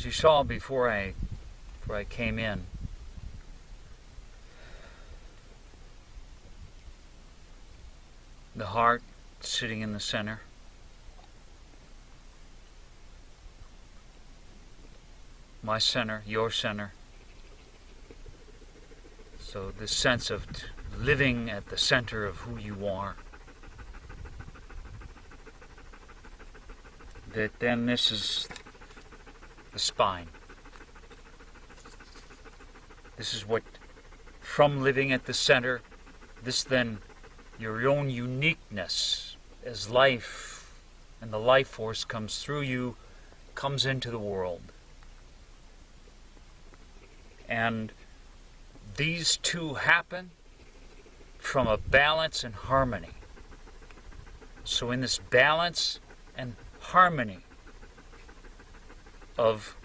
you saw before I came in, the heart sitting in the center. My center, your center. So this sense of living at the center of who you are. That then this is the spine. This is what, from living at the center, this then, your own uniqueness as life and the life force comes through you, comes into the world. And these two happen from a balance and harmony. So in this balance and harmony of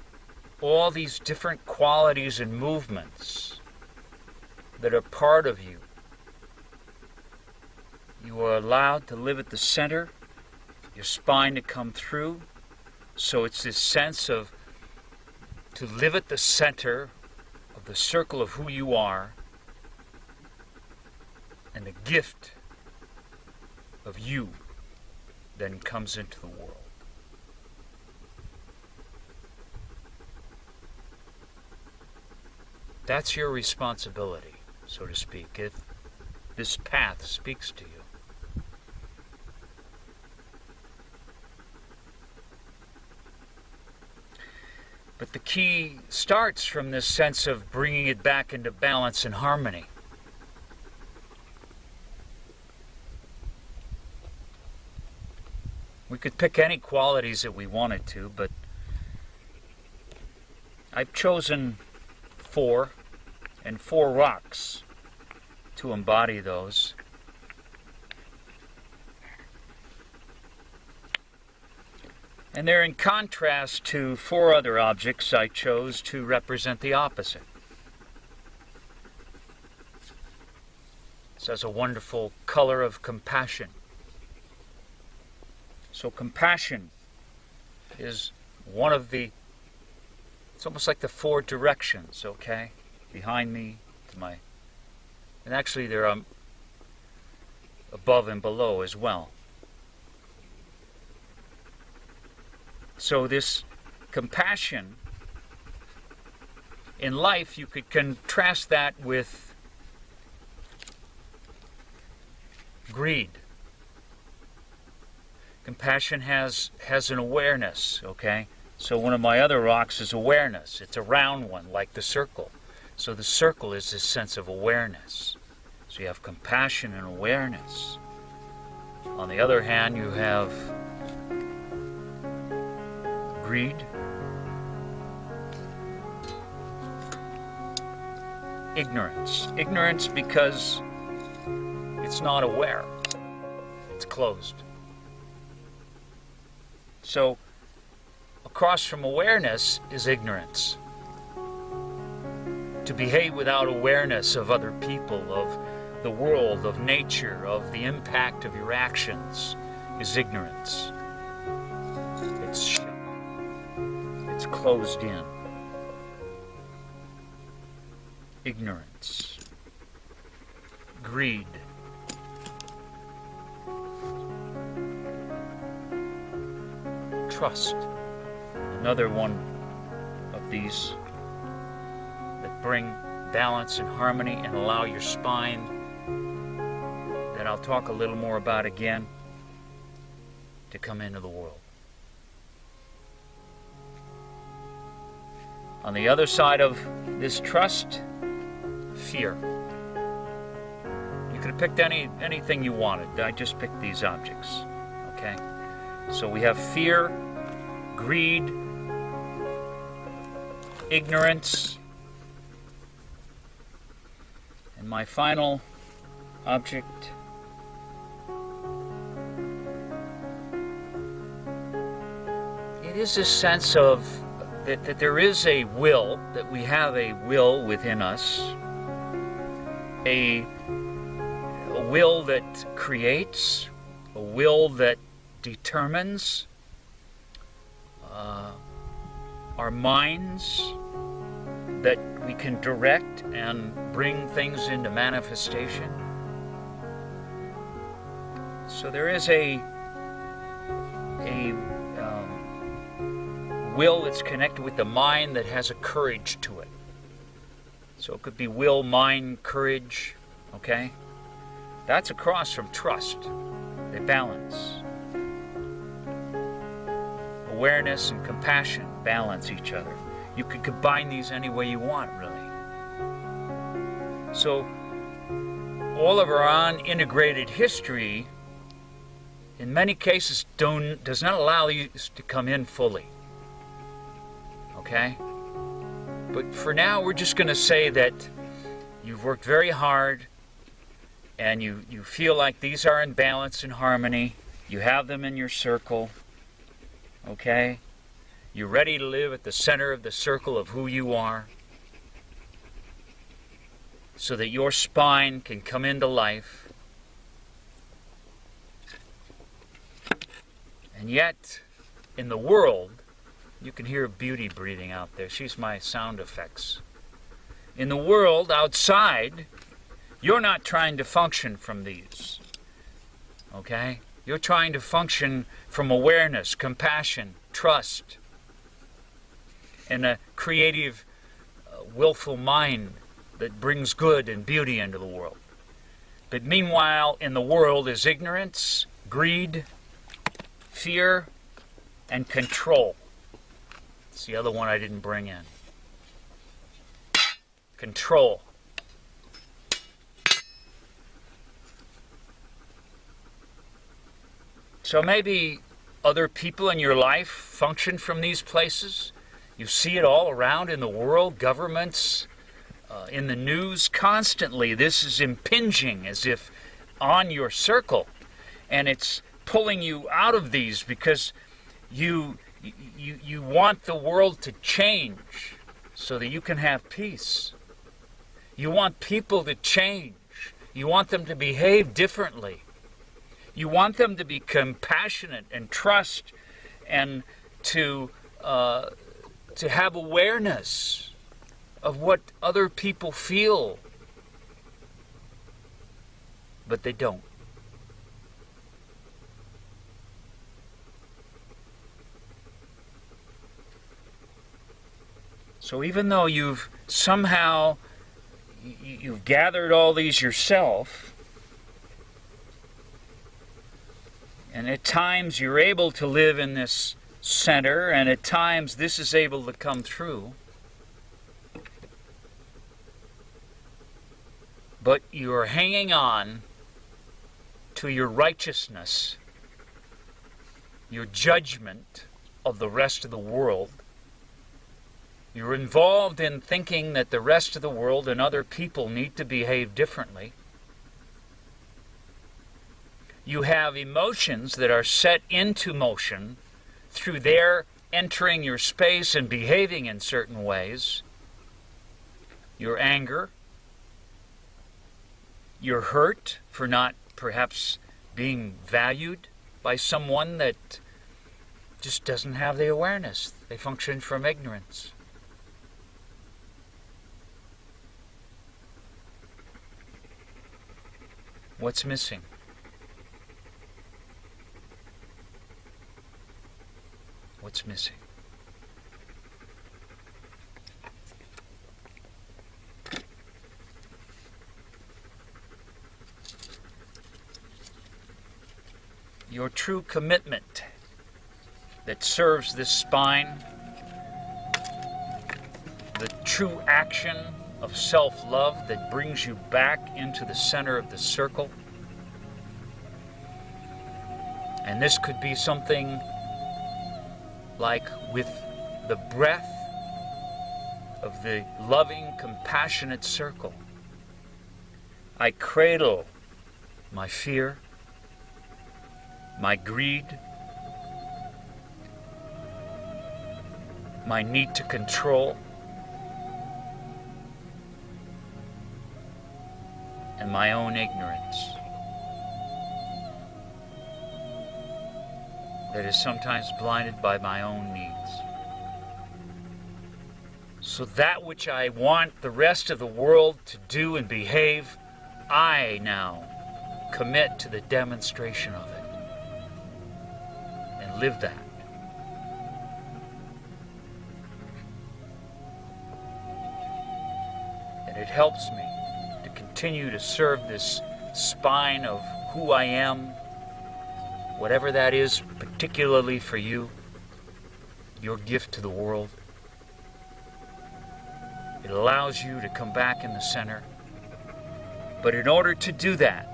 all these different qualities and movements that are part of you, you are allowed to live at the center, your spine to come through. So it's this sense of to live at the center of the circle of who you are, and the gift of you then comes into the world. That's your responsibility, so to speak, if this path speaks to you. But the key starts from this sense of bringing it back into balance and harmony. We could pick any qualities that we wanted to, but I've chosen 4 rocks to embody those. And they're in contrast to 4 other objects I chose to represent the opposite. This has a wonderful color of compassion. So compassion is one of the, it's almost like the 4 directions, okay? Behind me, to my, and actually there are above and below as well. So this compassion in life, you could contrast that with greed. Compassion has an awareness, okay? So one of my other rocks is awareness. It's a round one, like the circle. So the circle is this sense of awareness. So you have compassion and awareness. On the other hand, you have greed, ignorance. Ignorance because it's not aware. It's closed. So across from awareness is ignorance. To behave without awareness of other people, of the world, of nature, of the impact of your actions is ignorance. It's shut. It's closed in. Ignorance. Greed. Trust. Another one of these that bring balance and harmony and allow your spine, that I'll talk a little more about again, to come into the world. On the other side of this trust, fear. You could have picked anything you wanted. I just picked these objects. Okay? So we have fear, greed, ignorance, and my final object it is a sense of that there is a will, that we have a will within us, a will that creates, a will that determines our minds that we can direct and bring things into manifestation. So there is a will that's connected with the mind that has a courage to it. So it could be will, mind, courage, okay? That's across from trust. They balance. Awareness and compassion balance each other. You could combine these any way you want, really. So all of our unintegrated history, in many cases, does not allow these to come in fully. Okay? But for now, we're just going to say that you've worked very hard and you feel like these are in balance and harmony. You have them in your circle. Okay? You're ready to live at the center of the circle of who you are so that your spine can come into life. And yet, in the world, you can hear Beauty breathing out there. She's my sound effects. In the world outside, you're not trying to function from these. Okay? You're trying to function from awareness, compassion, trust, and a creative, willful mind that brings good and beauty into the world. But meanwhile, in the world is ignorance, greed, fear, and control. It's the other one I didn't bring in. Control. So maybe other people in your life function from these places. You see it all around in the world, governments, in the news constantly. This is impinging as if on your circle. And it's pulling you out of these because you want the world to change so that you can have peace. You want people to change. You want them to behave differently. You want them to be compassionate and trust and to have awareness of what other people feel. But they don't. So even though you've somehow you've gathered all these yourself, and at times you're able to live in this center, and at times this is able to come through, but you're hanging on to your righteousness, your judgment of the rest of the world. You're involved in thinking that the rest of the world and other people need to behave differently. You have emotions that are set into motion through their entering your space and behaving in certain ways. Your anger, your hurt for not perhaps being valued by someone that just doesn't have the awareness. They function from ignorance. What's missing? What's missing? Your true commitment that serves this spine, the true action of self-love that brings you back into the center of the circle. And this could be something like with the breath of the loving, compassionate circle. I cradle my fear, my greed, my need to control, and my own ignorance that is sometimes blinded by my own needs. So that which I want the rest of the world to do and behave, I now commit to the demonstration of it and live that. And it helps me to continue to serve this spine of who I am, whatever that is, particularly for you, your gift to the world. It allows you to come back in the center. But in order to do that,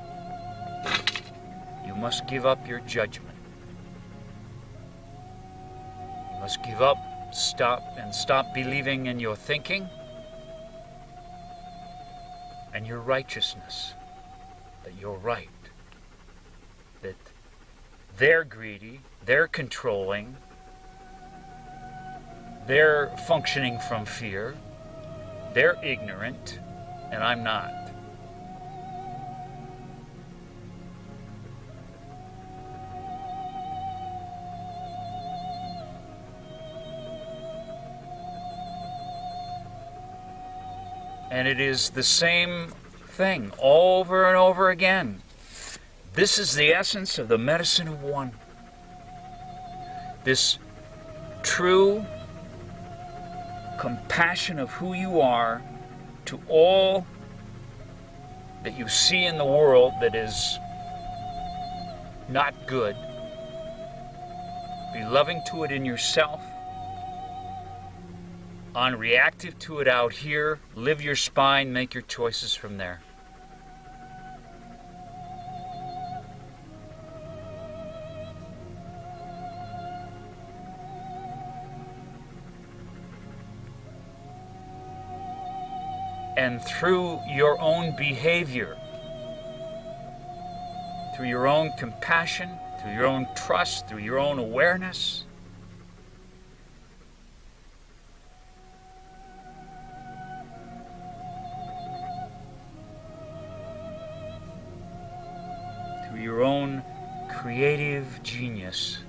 you must give up your judgment. You must give up, stop believing in your thinking and your righteousness, that you're right, that they're greedy, they're controlling, they're functioning from fear, they're ignorant, and I'm not. And it is the same thing over and over again. This is the essence of the medicine of one. This true compassion of who you are to all that you see in the world that is not good. Be loving to it in yourself, unreactive to it out here. Live your spine, make your choices from there. And through your own behavior, through your own compassion, through your own trust, through your own awareness, through your own creative genius,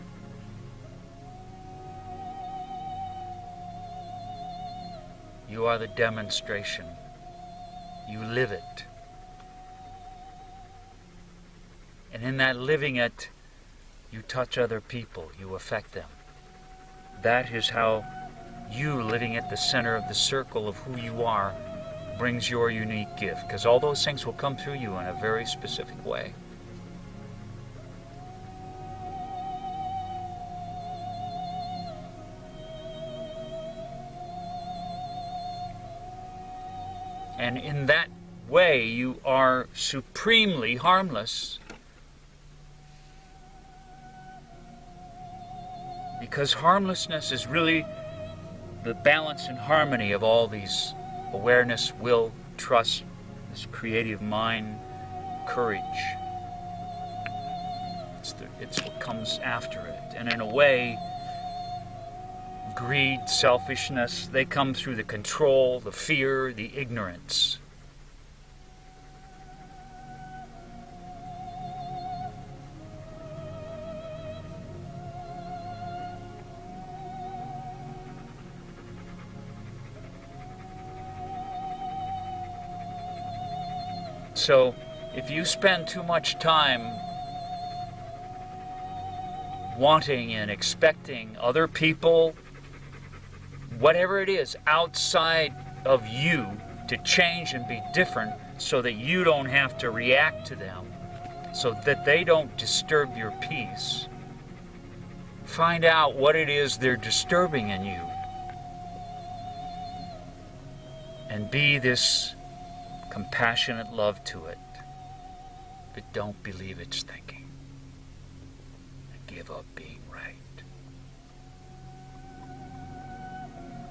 you are the demonstration. You live it. And in that living it, you touch other people, you affect them. That is how you, living at the center of the circle of who you are, brings your unique gift. Because all those things will come through you in a very specific way. And in that way, you are supremely harmless. Because harmlessness is really the balance and harmony of all these awareness, will, trust, this creative mind, courage. It's what comes after it. And in a way, greed, selfishness, they come through the control, the fear, the ignorance. So, if you spend too much time wanting and expecting other people, whatever it is outside of you, to change and be different so that you don't have to react to them, so that they don't disturb your peace, find out what it is they're disturbing in you. And be this compassionate love to it. But don't believe its thinking. And give up being right.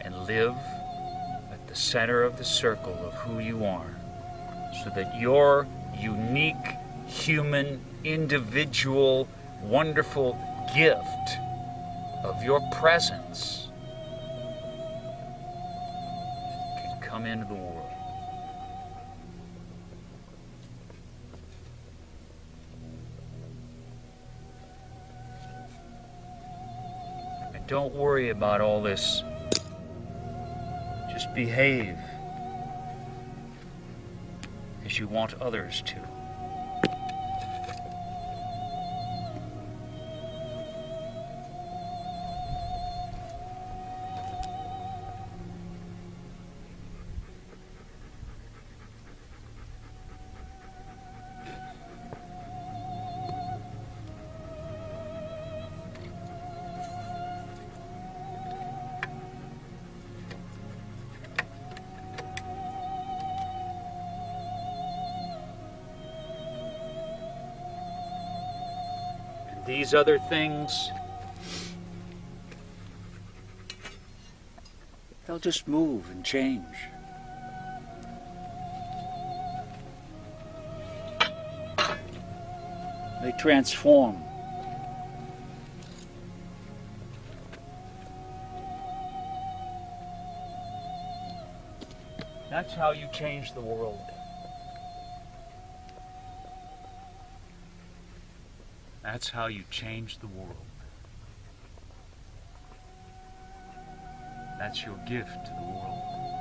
And live at the center of the circle of who you are, so that your unique, human, individual, wonderful gift of your presence can come into the world. And don't worry about all this. Just behave as you want others to. These other things, they'll just move and change. They transform. That's how you change the world. That's how you change the world. That's your gift to the world.